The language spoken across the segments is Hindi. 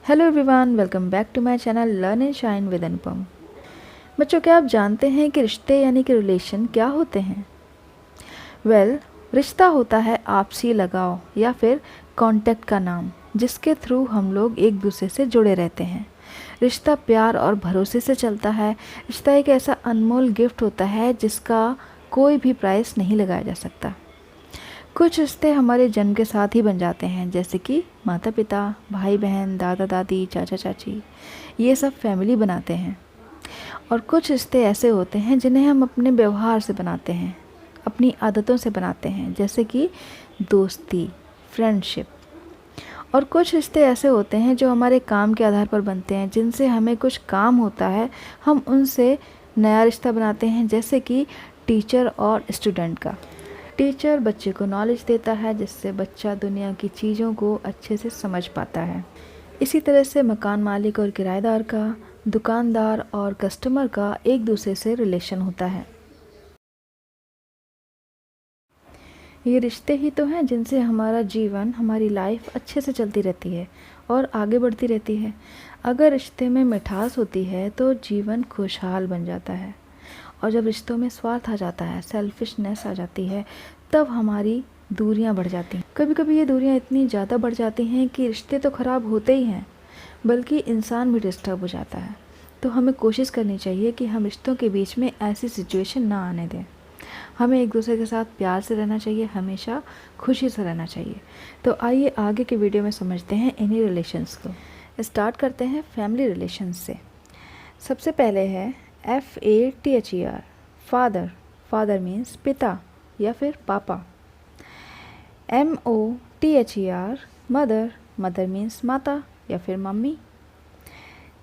Hello everyone, welcome back to my channel learn and shine with Anupam. बच्चों, क्या आप जानते हैं कि रिश्ते यानी कि रिलेशन क्या होते हैं? रिश्ता होता है आपसी लगाव या फिर कांटेक्ट का नाम, जिसके थ्रू हम लोग एक दूसरे से जुड़े रहते हैं। रिश्ता प्यार और भरोसे से चलता है। रिश्ता एक ऐसा अनमोल गिफ्ट होता है जिसका कोई भी प्राइस नहीं लगाया जा सकता। कुछ रिश्ते हमारे जन्म के साथ ही बन जाते हैं, जैसे कि माता पिता, भाई बहन, दादा दादी, चाचा चाची, ये सब फैमिली बनाते हैं। और कुछ रिश्ते ऐसे होते हैं जिन्हें हम अपने व्यवहार से बनाते हैं, अपनी आदतों से बनाते हैं, जैसे कि दोस्ती, फ्रेंडशिप। और कुछ रिश्ते ऐसे होते हैं जो हमारे काम के आधार पर बनते हैं, जिनसे हमें कुछ काम होता है, हम उनसे नया रिश्ता बनाते हैं, जैसे कि टीचर और स्टूडेंट का। टीचर बच्चे को नॉलेज देता है, जिससे बच्चा दुनिया की चीज़ों को अच्छे से समझ पाता है। इसी तरह से मकान मालिक और किराएदार का, दुकानदार और कस्टमर का एक दूसरे से रिलेशन होता है। ये रिश्ते ही तो हैं जिनसे हमारा जीवन, हमारी लाइफ अच्छे से चलती रहती है और आगे बढ़ती रहती है। अगर रिश्ते में मिठास होती है तो जीवन खुशहाल बन जाता है। और जब रिश्तों में स्वार्थ आ जाता है, सेल्फिशनेस आ जाती है, तब हमारी दूरियां बढ़ जाती हैं। कभी कभी ये दूरियां इतनी ज़्यादा बढ़ जाती हैं कि रिश्ते तो ख़राब होते ही हैं, बल्कि इंसान भी डिस्टर्ब हो जाता है। तो हमें कोशिश करनी चाहिए कि हम रिश्तों के बीच में ऐसी सिचुएशन ना आने दें। हमें एक दूसरे के साथ प्यार से रहना चाहिए, हमेशा खुशी से रहना चाहिए। तो आइए आगे के वीडियो में समझते हैं इन्हीं रिलेशंस को। स्टार्ट करते हैं फैमिली रिलेशंस से। सबसे पहले है FATHER, फादर। फादर मीन्स पिता या फिर पापा। MOTHER, mother. मदर मीन्स माता या फिर mummy.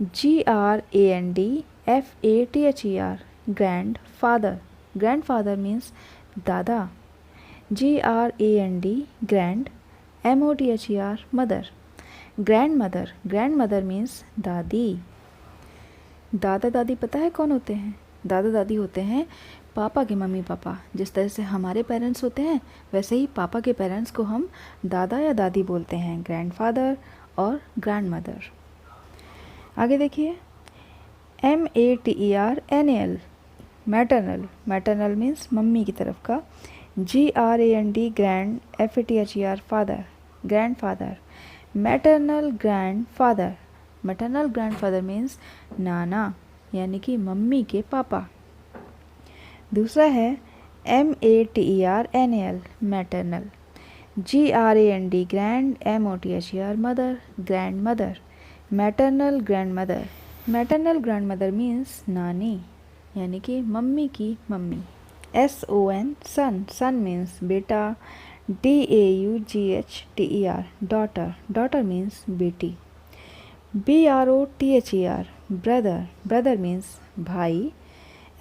GRANDFATHER, grand father. Grand father means दादा। GRAND, grand. MOTHER, mother. Grand mother. Grand mother means दादी। दादा दादी पता है कौन होते हैं? दादा दादी होते हैं पापा के मम्मी पापा। जिस तरह से हमारे पेरेंट्स होते हैं, वैसे ही पापा के पेरेंट्स को हम दादा या दादी बोलते हैं, ग्रैंडफादर और ग्रैंड मदर। आगे देखिए, MATERNAL, maternal. Maternal means mummy की तरफ का। GRAND, grand. FATHER, father. Grand father. Maternal grand father. Maternal grand father means नाना, यानी कि मम्मी के पापा। दूसरा है MATERNAL, maternal. GRAND, grand. MOTHER, mother. Grand mother. Maternal grand mother. Maternal grand mother means नानी, यानी कि मम्मी की मम्मी। SON, सन। सन मीन्स बेटा। DAUGHTER, daughter. डॉटर मीन्स बेटी। BROTHER, brother. ब्रदर मीन्स भाई।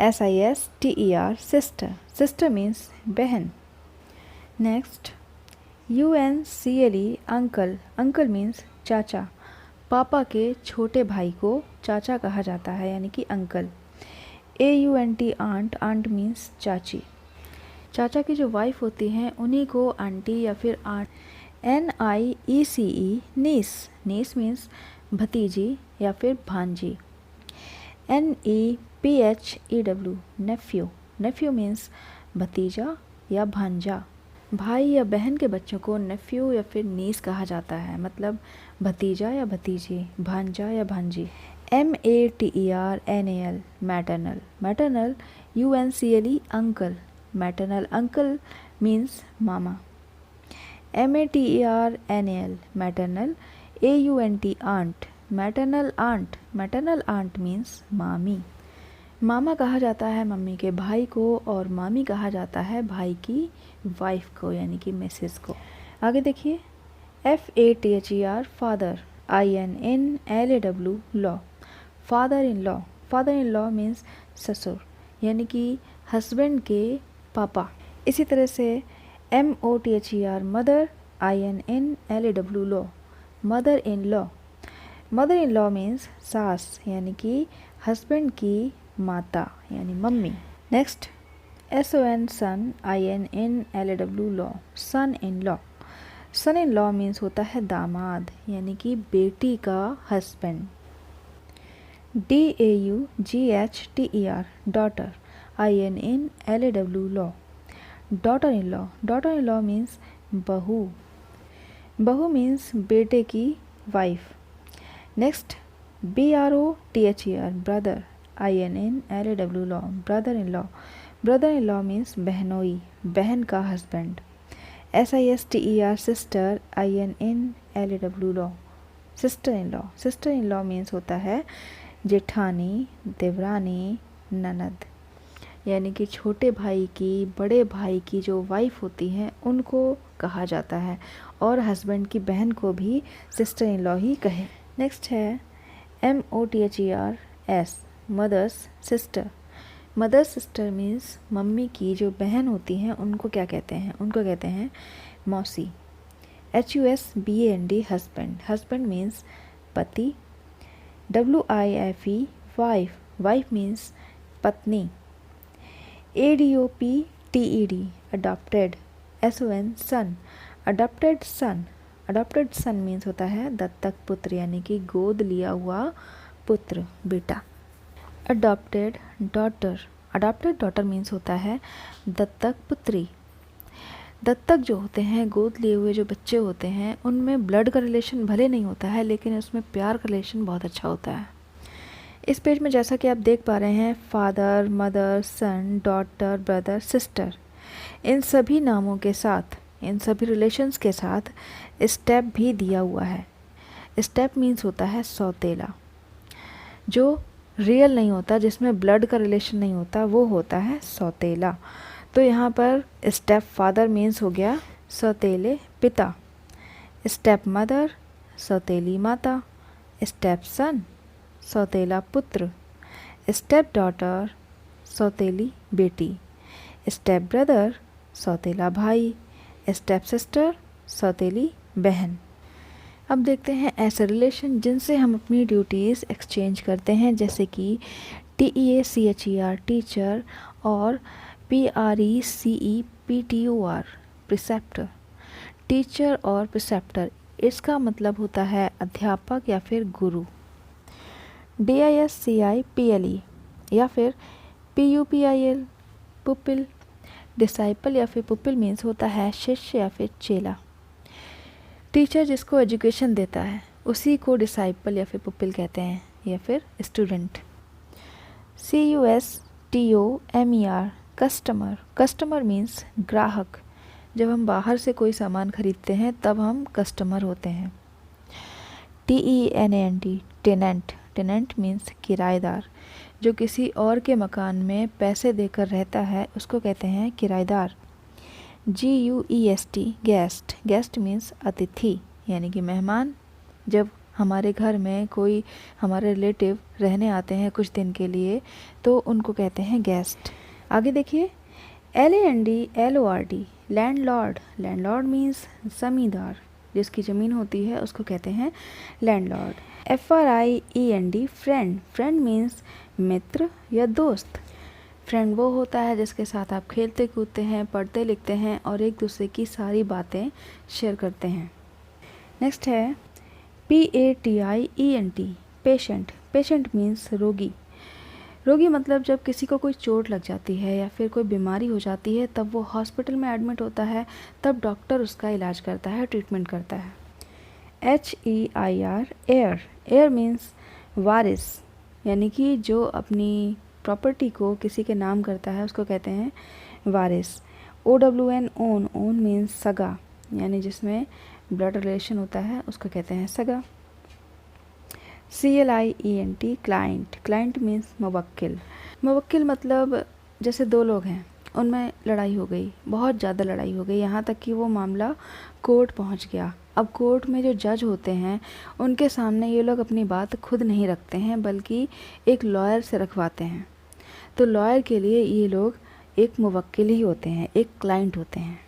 SISTER, sister. सिस्टर मीन्स बहन। Next, UNCLE, uncle. Uncle means चाचा। पापा के छोटे भाई को चाचा कहा जाता है, यानी कि uncle. AUNT, aunt. Aunt means चाची। चाचा की जो वाइफ होती हैं उन्हीं को आंटी या फिर आंट। NIECE, नीस। नीस मीन्स भतीजी या फिर भांजी। NEPHEW, नेफ्यू। नेफ्यू मीन्स भतीजा या भांजा। भाई या बहन के बच्चों को नेफ्यू या फिर नीस कहा जाता है, मतलब भतीजा या भतीजी, भांजा या भांजी। MATERNAL, maternal. Maternal UNCLE, uncle. Maternal uncle means मामा। MATERNAL, maternal. AUNT, aunt. Maternal aunt. Maternal aunt means मामी। मामा कहा जाता है मम्मी के भाई को, और मामी कहा जाता है भाई की वाइफ को, यानी कि मिसेस को। आगे देखिए, FATHER, father. INNLAW, law. Father in law. Father in law means ससुर, यानी कि हस्बैंड के पापा। इसी तरह से MOTHER, mother. INNLAW, law. Mother in law. Mother in law means सास, यानी कि हस्बैंड की माता, यानी mummy. Next, SON, son. INNLAW, law. Son in law. Son in law means होता है दामाद, यानी कि बेटी का husband. DAUGHTER daughter, INNLAW law, daughter in law. Daughter in law means बहू, बहू मीन्स बेटे की wife. Next BROTHER brother, INNLAW law, brother in law. Brother in law means बहनोई, बहन का husband. SISTER sister, INNLAW law, sister in law. Sister in law means होता है जेठानी, देवरानी, ननद, यानी कि छोटे भाई की, बड़े भाई की जो वाइफ होती हैं उनको कहा जाता है, और हस्बैंड की बहन को भी सिस्टर इन लॉ ही कहे। नेक्स्ट है MOTHERS mother's sister. Mother's sister means mummy की जो बहन होती हैं उनको क्या कहते हैं, उनको कहते हैं मौसी। HUSBAND हस्बैंड, हस्बैंड मीन्स पति। WIFE वाइफ, वाइफ मीन्स पत्नी। ADOPTED adopted. SON सन, अडॉप्टेड सन। अडॉप्टेड सन मीन्स होता है दत्तक पुत्र, यानी कि गोद लिया हुआ पुत्र, बेटा। Adopted daughter, adopted daughter means होता है दत्तक पुत्री। दत्तक जो होते हैं, गोद लिए हुए जो बच्चे होते हैं, उनमें ब्लड का रिलेशन भले नहीं होता है, लेकिन उसमें प्यार का रिलेशन बहुत अच्छा होता है। इस पेज में जैसा कि आप देख पा रहे हैं, फादर, मदर, सन, डॉटर, ब्रदर, सिस्टर, इन सभी नामों के साथ, इन सभी रिलेशंस के साथ स्टेप भी दिया हुआ है। स्टेप मीन्स होता है सौतेला, जो रियल नहीं होता, जिसमें ब्लड का रिलेशन नहीं होता, वो होता है सौतेला। तो यहाँ पर स्टेप फादर मीन्स हो गया सौतेले पिता, स्टेप मदर सौतेली माता, स्टेप सन सौतेला पुत्र, स्टेप डॉटर सौतेली बेटी, स्टेप ब्रदर सौतेला भाई, स्टेप सिस्टर सौतेली बहन। अब देखते हैं ऐसे रिलेशन जिनसे हम अपनी ड्यूटीज़ एक्सचेंज करते हैं, जैसे कि TEACHER टीचर और PRECEPTUR प्रिसेप्टर। टीचर और प्रिसेप्टर, इसका मतलब होता है अध्यापक या फिर गुरु। DISCIPLE या फिर PUPIL पुपिल। डिसाइपल या फिर पुपिल मीन्स होता है शिष्य या फिर चेला। टीचर जिसको एजुकेशन देता है उसी को डिसाइपल या फिर पुपिल कहते हैं, या फिर student. CUSTOMER customer, customer means ग्राहक। जब हम बाहर से कोई सामान खरीदते हैं तब हम कस्टमर होते हैं। TENANT टेनेंट, टेनेंट मीन्स किराएदार। जो किसी और के मकान में पैसे देकर रहता है उसको कहते हैं किराएदार। GUEST गेस्ट, गेस्ट मीन्स अतिथि, यानी कि मेहमान। जब हमारे घर में कोई हमारे रिलेटिव रहने आते हैं कुछ दिन के लिए तो उनको कहते हैं गेस्ट। आगे देखिए LANDLORD लैंडलॉर्ड, लैंडलॉर्ड मीन्स ज़मींदार। जिसकी ज़मीन होती है उसको कहते हैं landlord. FRIEND friend, friend means मित्र या दोस्त। फ्रेंड वो होता है जिसके साथ आप खेलते कूदते हैं, पढ़ते लिखते हैं और एक दूसरे की सारी बातें शेयर करते हैं। नेक्स्ट है PATIENT पेशेंट, पेशेंट मीन्स रोगी। रोगी मतलब जब किसी को कोई चोट लग जाती है या फिर कोई बीमारी हो जाती है तब वो हॉस्पिटल में एडमिट होता है, तब डॉक्टर उसका इलाज करता है, ट्रीटमेंट करता है। HEIR एयर, एयर मीन्स वारिस, यानी कि जो अपनी प्रॉपर्टी को किसी के नाम करता है उसको कहते हैं वारिस। OWN ओन, ओन मीन्स सगा, यानी जिसमें ब्लड रिलेशन होता है उसको कहते हैं सगा। CLIENT क्लाइंट, क्लाइंट मीन्स मुवक्किल। मुवक्किल मतलब जैसे दो लोग हैं, उनमें लड़ाई हो गई, बहुत ज़्यादा लड़ाई हो गई, यहाँ तक कि वो मामला कोर्ट पहुँच गया। अब कोर्ट में जो जज होते हैं उनके सामने ये लोग अपनी बात खुद नहीं रखते हैं बल्कि एक लॉयर से रखवाते हैं। तो लॉयर के लिए ये लोग एक मुवक्किल ही होते हैं, एक क्लाइंट होते हैं।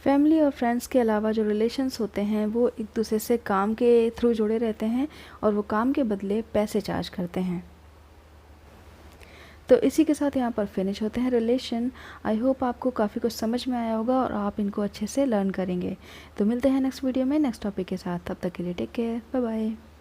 फैमिली और फ्रेंड्स के अलावा जो रिलेशंस होते हैं वो एक दूसरे से काम के थ्रू जुड़े रहते हैं और वो काम के बदले पैसे चार्ज करते हैं। तो इसी के साथ यहाँ पर फिनिश होते हैं रिलेशन। आई होप आपको काफ़ी कुछ समझ में आया होगा और आप इनको अच्छे से लर्न करेंगे। तो मिलते हैं नेक्स्ट वीडियो में नेक्स्ट टॉपिक के साथ। तब तक के लिए टेक केयर, बाय बाय।